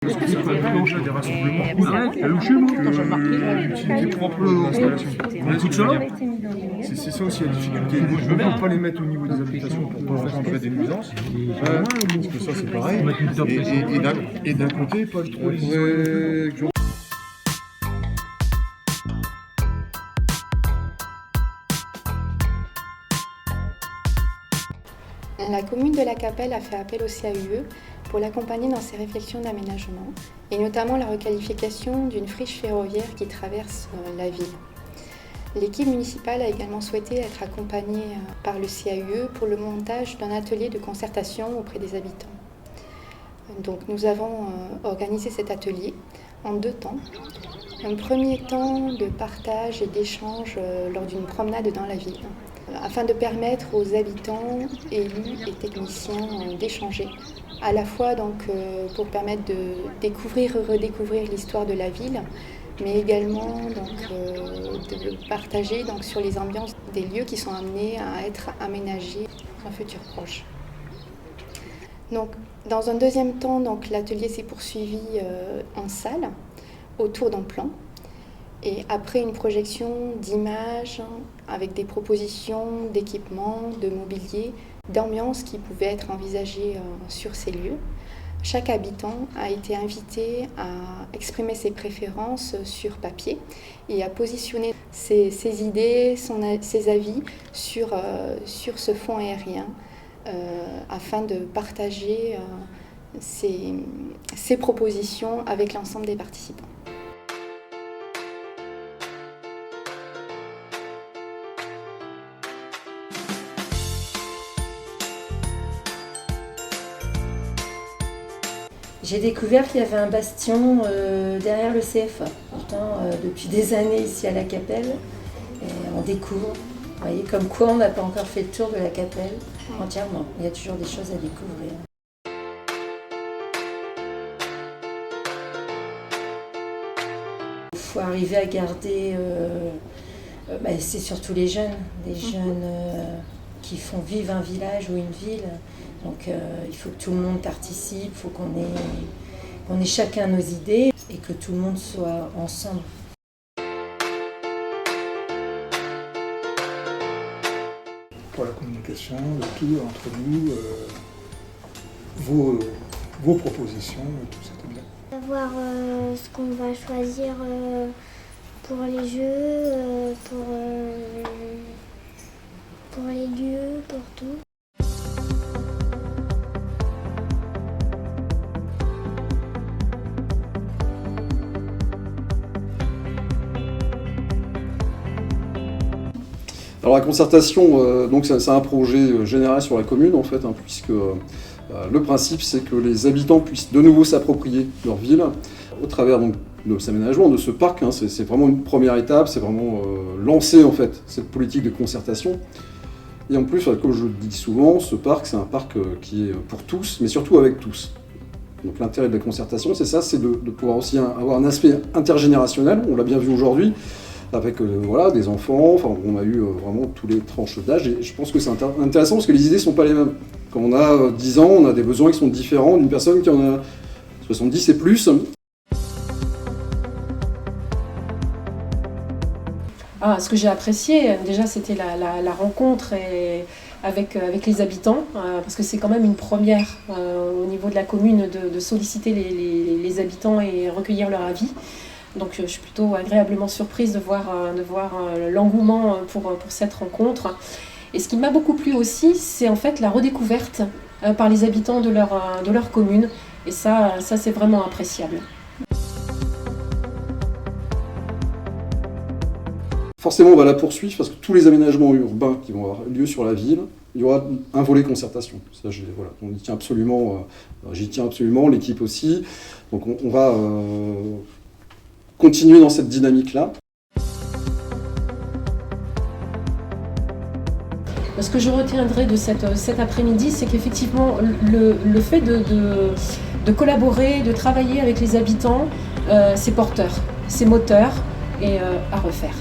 Parce que c'est pas dimanche, des rassemblements. L'utilité propre de l'installation. On écoute ça. C'est ça aussi la difficulté. Moi, je ne veux pas les mettre au niveau des habitations pour ne pas engendrer des nuisances. Parce que ça, c'est pareil. Et d'un côté, pas trop les isoler. La commune de La Capelle a fait appel au CAUE pour l'accompagner dans ses réflexions d'aménagement et notamment la requalification d'une friche ferroviaire qui traverse la ville. L'équipe municipale a également souhaité être accompagnée par le CAUE pour le montage d'un atelier de concertation auprès des habitants. Donc nous avons organisé cet atelier en 2 temps. Un premier temps de partage et d'échange lors d'une promenade dans la ville, afin de permettre aux habitants, élus et techniciens d'échanger, à la fois donc, pour permettre de découvrir et redécouvrir l'histoire de la ville, mais également donc, de partager donc, sur les ambiances des lieux qui sont amenés à être aménagés dans un futur proche. Donc, dans un deuxième temps, donc, l'atelier s'est poursuivi en salle, autour d'un plan. Et après une projection d'images avec des propositions d'équipements, de mobilier, d'ambiance qui pouvaient être envisagées sur ces lieux, chaque habitant a été invité à exprimer ses préférences sur papier et à positionner ses idées, ses avis sur ce fond aérien afin de partager ses propositions avec l'ensemble des participants. J'ai découvert qu'il y avait un bastion derrière le CFA. Pourtant, depuis des années ici à La Capelle, et on découvre. Vous voyez, comme quoi on n'a pas encore fait le tour de La Capelle entièrement. Il y a toujours des choses à découvrir. Il faut arriver à garder, c'est surtout les jeunes, qui font vivre un village ou une ville. Donc il faut que tout le monde participe, il faut qu'on ait chacun nos idées et que tout le monde soit ensemble. Pour la communication, le tout entre nous, vos propositions, tout ça, c'est bien. Savoir ce qu'on va choisir pour les jeux, pour les lieux, pour tout. Alors la concertation, donc c'est un projet général sur la commune en fait, puisque le principe c'est que les habitants puissent de nouveau s'approprier leur ville au travers donc, de cet aménagement, de ce parc. C'est vraiment une première étape, c'est vraiment lancer en fait cette politique de concertation. Et en plus, comme je le dis souvent, ce parc c'est un parc qui est pour tous, mais surtout avec tous. Donc l'intérêt de la concertation, c'est ça, c'est de pouvoir aussi avoir un aspect intergénérationnel, on l'a bien vu aujourd'hui, avec des enfants, on a eu vraiment tous les tranches d'âge, et je pense que c'est intéressant parce que les idées ne sont pas les mêmes. Quand on a 10 ans, on a des besoins qui sont différents d'une personne qui en a 70 et plus. Ce que j'ai apprécié, déjà, c'était la rencontre avec les habitants, parce que c'est quand même une première au niveau de la commune de solliciter les habitants et recueillir leur avis. Donc je suis plutôt agréablement surprise de voir l'engouement pour cette rencontre. Et ce qui m'a beaucoup plu aussi, c'est en fait la redécouverte par les habitants de leur commune. Et ça c'est vraiment appréciable. Forcément, on va la poursuivre parce que tous les aménagements urbains qui vont avoir lieu sur la ville, il y aura un volet concertation. Ça, on y tient absolument, j'y tiens absolument, l'équipe aussi. Donc on va continuer dans cette dynamique-là. Ce que je retiendrai de cet après-midi, c'est qu'effectivement, le fait de collaborer, de travailler avec les habitants, c'est porteur, c'est moteur et à refaire.